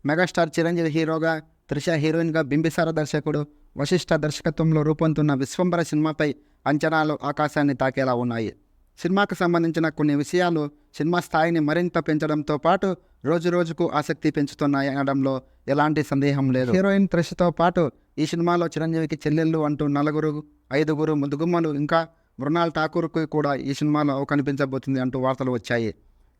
Megastar Chiranjeevi హీరోగా, త్రిష హీరోయిన్గా, బింబిసార దర్శకుడు వశిష్ఠ దర్శకత్వంలో రూపొందుతున్న విశ్వంబర సినిమాపై అంచనాలు ఆకాశాన్ని తాకేలా ఉన్నాయి. సినిమాకు సంబంధించిన కొన్ని విషయాలు సినిమా స్థాయిని మరింత పెంచడంతో పాటు రోజురోజుకు ఆసక్తి పెంచుతున్నాయి అనడంలో ఎలాంటి సందేహం లేదు. హీరోయిన్ త్రిషతో పాటు ఈ సినిమాలో చిరంజీవికి చెల్లెళ్ళు అంటూ 5 ముదుగుమ్మలు, ఇంకా మృణాల్ ఠాకూర్కు కూడా ఈ సినిమాలో కనిపించబోతుంది అంటూ వార్తలు వచ్చాయి.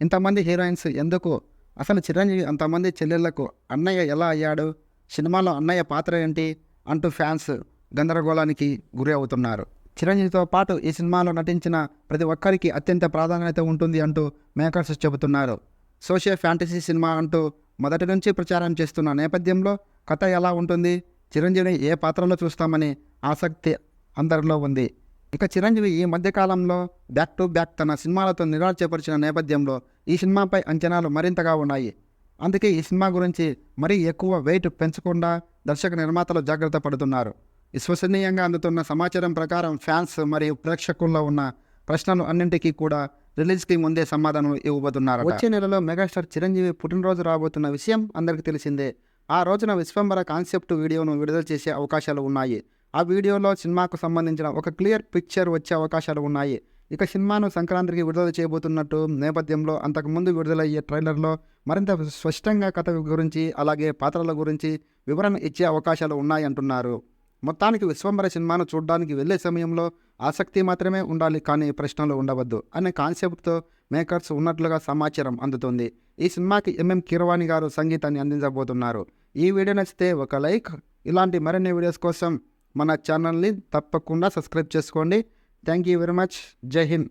ఇంతమంది హీరోయిన్స్ ఎందుకు? అసలు చిరంజీవి అంతమంది చెల్లెళ్లకు అన్నయ్య ఎలా అయ్యాడు? సినిమాలో అన్నయ్య పాత్ర ఏంటి అంటూ ఫ్యాన్స్ గందరగోళానికి గురి అవుతున్నారు. చిరంజీవితో పాటు ఈ సినిమాలో నటించిన ప్రతి ఒక్కరికి అత్యంత ప్రాధాన్యత ఉంటుంది అంటూ మేకర్స్ చెబుతున్నారు. సోషియో ఫ్యాంటసీ సినిమా అంటూ మొదటి నుంచి ప్రచారం చేస్తున్న నేపథ్యంలో కథ ఎలా ఉంటుంది, చిరంజీవిని ఏ పాత్రలో చూస్తామని ఆసక్తి అందరిలో ఉంది. ఇక చిరంజీవి ఈ మధ్యకాలంలో బ్యాక్ టు బ్యాక్ తన సినిమాలతో నిరాశపరిచిన నేపథ్యంలో ఈ సినిమాపై అంచనాలు మరింతగా ఉన్నాయి. అందుకే ఈ సినిమా గురించి మరీ ఎక్కువ వెయిట్ పెంచకుండా దర్శక నిర్మాతలు జాగ్రత్త పడుతున్నారు. విశ్వసనీయంగా అందుతున్న సమాచారం ప్రకారం ఫ్యాన్స్ మరియు ప్రేక్షకుల్లో ఉన్న ప్రశ్నలు అన్నింటికీ కూడా రిలీజ్కి ముందే సమాధానం ఇవ్వబోతున్నారు. వచ్చే నెలలో మెగాస్టార్ చిరంజీవి పుట్టినరోజు రాబోతున్న విషయం అందరికీ తెలిసిందే. ఆ రోజున విశ్వంబర కాన్సెప్ట్ వీడియోను విడుదల చేసే అవకాశాలు ఉన్నాయి. ఆ వీడియోలో సినిమాకు సంబంధించిన ఒక క్లియర్ పిక్చర్ వచ్చే అవకాశాలు ఉన్నాయి. ఇక సినిమాను సంక్రాంతికి విడుదల చేయబోతున్నట్టు నేపథ్యంలో అంతకుముందు విడుదలయ్యే ట్రైలర్లో మరింత స్పష్టంగా కథ గురించి, అలాగే పాత్రల గురించి వివరణ ఇచ్చే అవకాశాలు ఉన్నాయంటున్నారు. మొత్తానికి విశ్వంబర సినిమాను చూడడానికి వెళ్లే సమయంలో ఆసక్తి మాత్రమే ఉండాలి, కానీ ప్రశ్నలు ఉండవద్దు అనే కాన్సెప్ట్తో మేకర్స్ ఉన్నట్లుగా సమాచారం అందుతుంది. ఈ సినిమాకి కీరవాణి గారు సంగీతాన్ని అందించబోతున్నారు. ఈ వీడియో నచ్చితే ఒక లైక్. ఇలాంటి మరిన్ని వీడియోస్ కోసం మన ఛానల్ని తప్పకుండా సబ్స్క్రైబ్ చేసుకోండి. Thank you very much. జై హింద్.